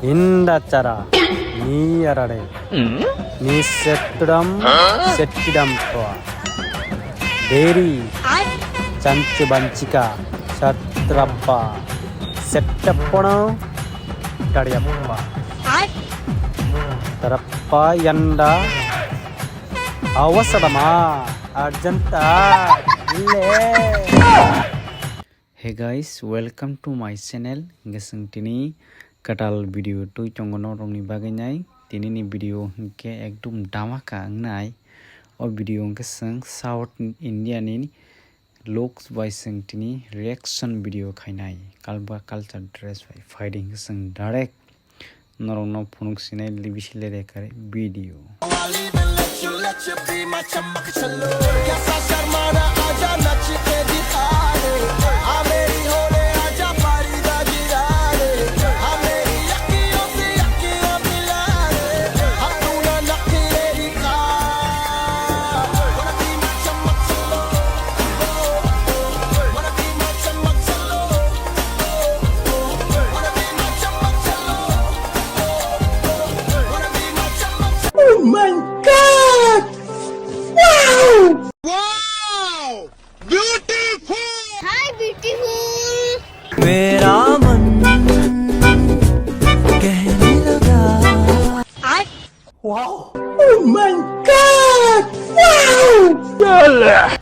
Indacara ni arare ni setidam toa deri cancu bancika satrappa settappono kadiyappa tarappa yanda avasadama arjanta ille. Hey guys, welcome to my channel. Ngeseng tini katal video tu chongono rongni bagai tini ni video ke ekdum damaka ngai o video ke sang South India ni looks by sang tini reaction video khainai kalba culture dress by fighting sang direct norongno phunuk sinai libisile rekare video. Oh my God! Wow! Wow! Beautiful! Hi, beautiful! मेरा मन कहने लगा Wow! Oh my God! Wow!